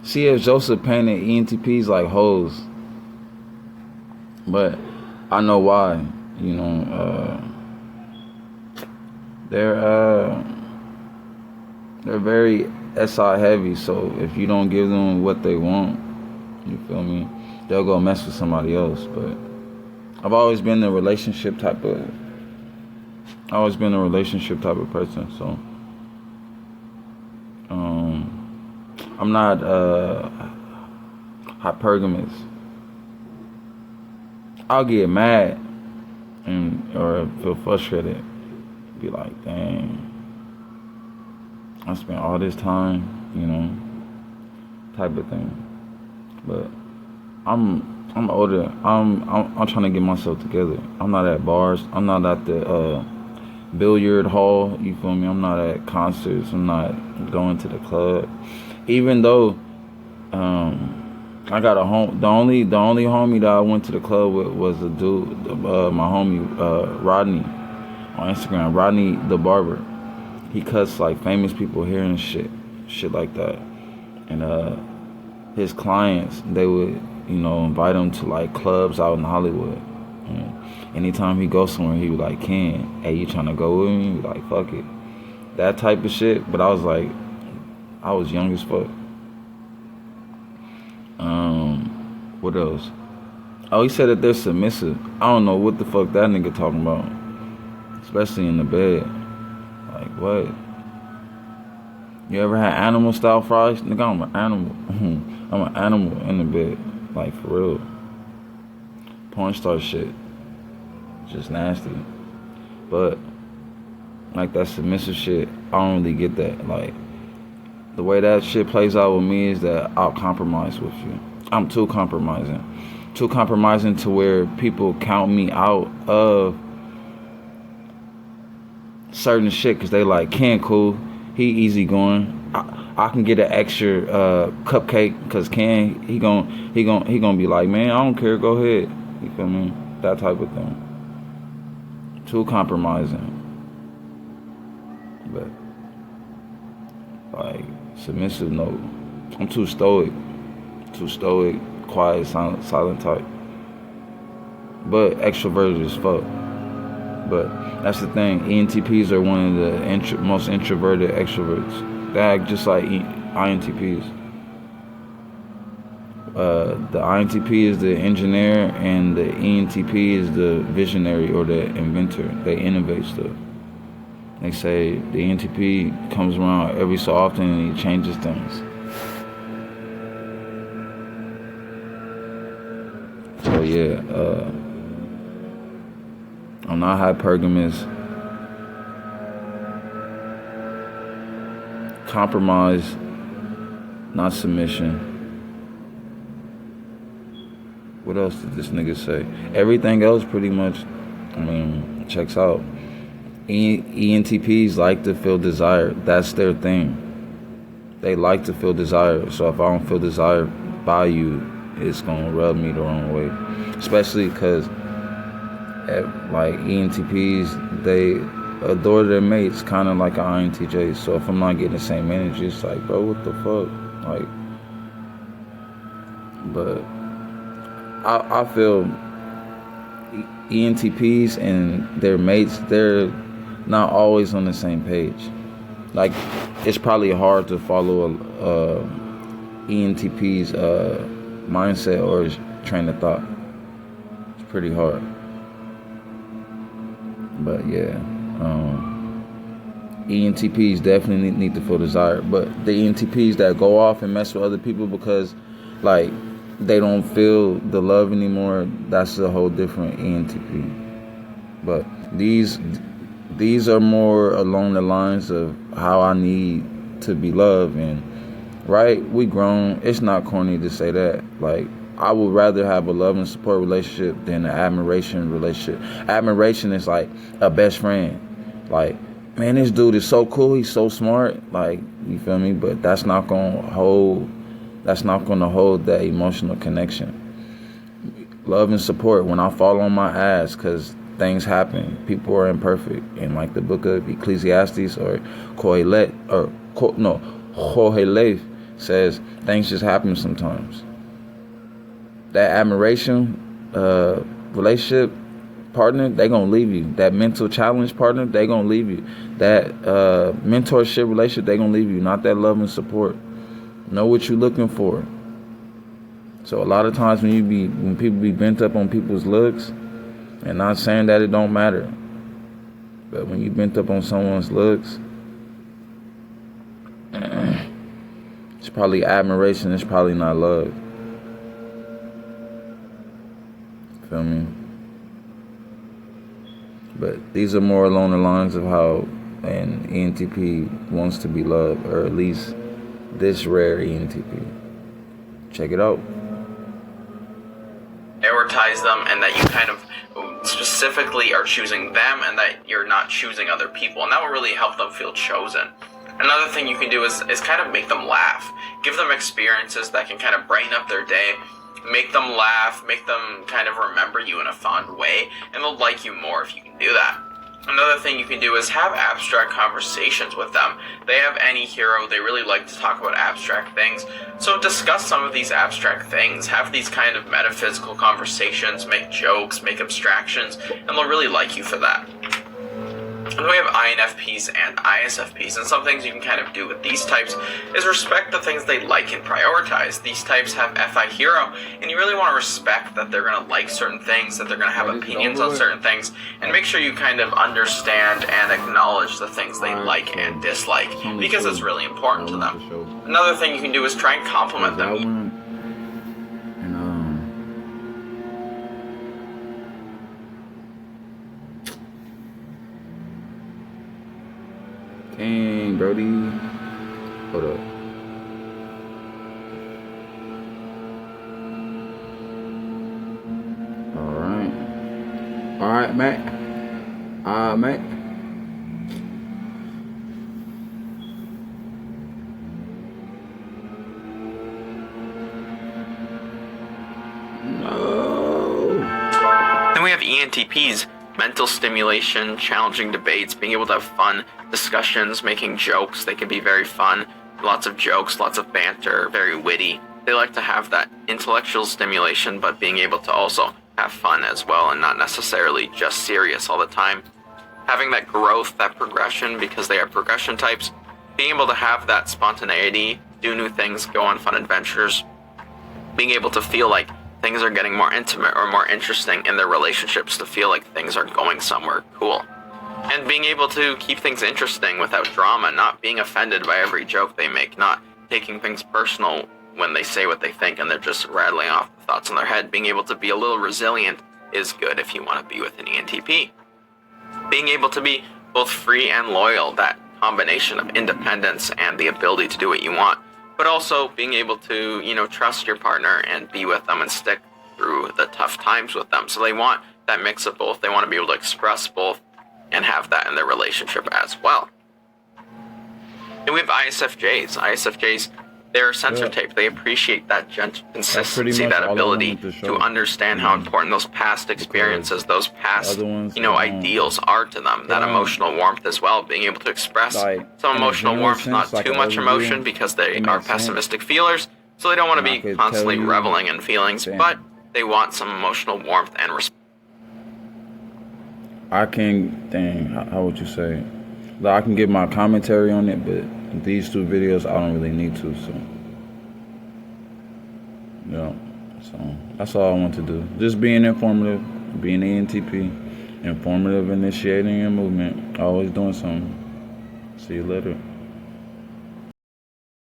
C.S. Joseph painted ENTPs like hoes, but I know why. You know, they're very SI heavy. So if you don't give them what they want, you feel me, they'll go mess with somebody else. But I've always been a relationship type of person. So I'm not hypergamous. I'll get mad or feel frustrated. Be like, dang, I spent all this time, type of thing. But I'm older. I'm trying to get myself together. I'm not at bars. I'm not at the billiard hall. You feel me? I'm not at concerts. I'm not going to the club. Even though I got a home. The only homie that I went to the club with was a dude, my homie Rodney on Instagram. Rodney the barber. He cuts like famous people hair and shit like that. And his clients, they would invite him to like clubs out in Hollywood. And anytime he goes somewhere, he would like, "Ken, hey, you trying to go with me?" Like, fuck it, that type of shit. But I was like, I was young as fuck. What else? Oh, he said that they're submissive. I don't know what the fuck that nigga talking about. Especially in the bed. Like, what? You ever had animal style fries? Nigga, I'm an animal. I'm an animal in the bed. Like, for real. Porn star shit. Just nasty. But, like, that submissive shit, I don't really get that. Like, the way that shit plays out with me is that I'll compromise with you. I'm too compromising. Too compromising to where people count me out of certain shit because they like, Ken cool, he easy going. I can get an extra cupcake because Ken, he gon' be like, man, I don't care, go ahead. You feel me? That type of thing. Too compromising. But like submissive, no. I'm too stoic, quiet, silent type. But extroverted as fuck. But that's the thing. ENTPs are one of the most introverted extroverts. They act just like INTPs. The INTP is the engineer, and the ENTP is the visionary or the inventor. They innovate stuff. They say the ENTP comes around every so often and he changes things. So yeah, I'm not hypergamous. Compromise, not submission. What else did this nigga say? Everything else pretty much, checks out. ENTPs like to feel desired. That's their thing. They like to feel desired. So if I don't feel desired by you, it's gonna rub me the wrong way. Especially because, like, ENTPs, they adore their mates, kind of like an INTJ. So if I'm not getting the same energy, it's like, bro, what the fuck? Like, but I feel ENTPs and their mates, they're not always on the same page. Like, it's probably hard to follow ENTP's mindset or train of thought. It's pretty hard. But yeah, ENTPs definitely need to feel desired. But the ENTPs that go off and mess with other people because, like, they don't feel the love anymore, that's a whole different ENTP. But these are more along the lines of how I need to be loved. And right, we grown. It's not corny to say that. Like, I would rather have a love and support relationship than an admiration relationship. Admiration is like a best friend. Like, man, this dude is so cool. He's so smart. Like, you feel me? But that's not gonna hold that emotional connection. Love and support, when I fall on my ass because things happen, people are imperfect. And like the book of Ecclesiastes or Kohelet, says things just happen sometimes. That admiration relationship partner, they gonna leave you. That mental challenge partner, they gonna leave you. That mentorship relationship, they gonna leave you. Not that love and support. Know what you're looking for. So a lot of times when people be bent up on people's looks, and not saying that it don't matter, but when you bent up on someone's looks, it's probably admiration. It's probably not love. Feel me? But these are more along the lines of how an ENTP wants to be loved, or at least this rare ENTP. Check it out. Prioritize them, and that you kind of specifically are choosing them, and that you're not choosing other people, and that will really help them feel chosen. Another thing you can do is kind of make them laugh. Give them experiences that can kind of brighten up their day, make them laugh, make them kind of remember you in a fond way, and they'll like you more if you can do that. Another thing you can do is have abstract conversations with them. They have any hero, they really like to talk about abstract things. So discuss some of these abstract things, have these kind of metaphysical conversations, make jokes, make abstractions, and they'll really like you for that. And then we have INFPs and ISFPs, and some things you can kind of do with these types is respect the things they like and prioritize. These types have FI hero, and you really want to respect that they're going to like certain things, that they're going to have opinions on certain things, and make sure you kind of understand and acknowledge the things they like and dislike, because it's really important to them. Another thing you can do is try and compliment them. Dang, Brody. Hold up. Alright, Matt. Matt. No. Then we have ENTPs. Mental stimulation, challenging debates, being able to have fun discussions, making jokes. They can be very fun. Lots of jokes, lots of banter, very witty. They like to have that intellectual stimulation, but being able to also have fun as well, and not necessarily just serious all the time. Having that growth, that progression, because they are progression types. Being able to have that spontaneity, do new things, go on fun adventures. Being able to feel like things are getting more intimate or more interesting in their relationships, to feel like things are going somewhere cool. And being able to keep things interesting without drama, not being offended by every joke they make, not taking things personal when they say what they think and they're just rattling off the thoughts in their head. Being able to be a little resilient is good if you want to be with an ENTP. Being able to be both free and loyal, that combination of independence and the ability to do what you want, but also being able to, trust your partner and be with them and stick through the tough times with them. So they want that mix of both. They want to be able to express both and have that in their relationship as well. And we have ISFJs. ISFJs, they're a sensor type. They appreciate that consistency, that ability to understand how important those past experiences, those past, ideals are to them. That emotional warmth as well, being able to express some emotional warmth, not too much emotion, because they are pessimistic feelers, so they don't want to be constantly reveling in feelings, but they want some emotional warmth and respect. How would you say? I can give my commentary on it, but these two videos, I don't really need to, so. So that's all I want to do. Just being informative, being ENTP, informative, initiating a movement, always doing something. See you later.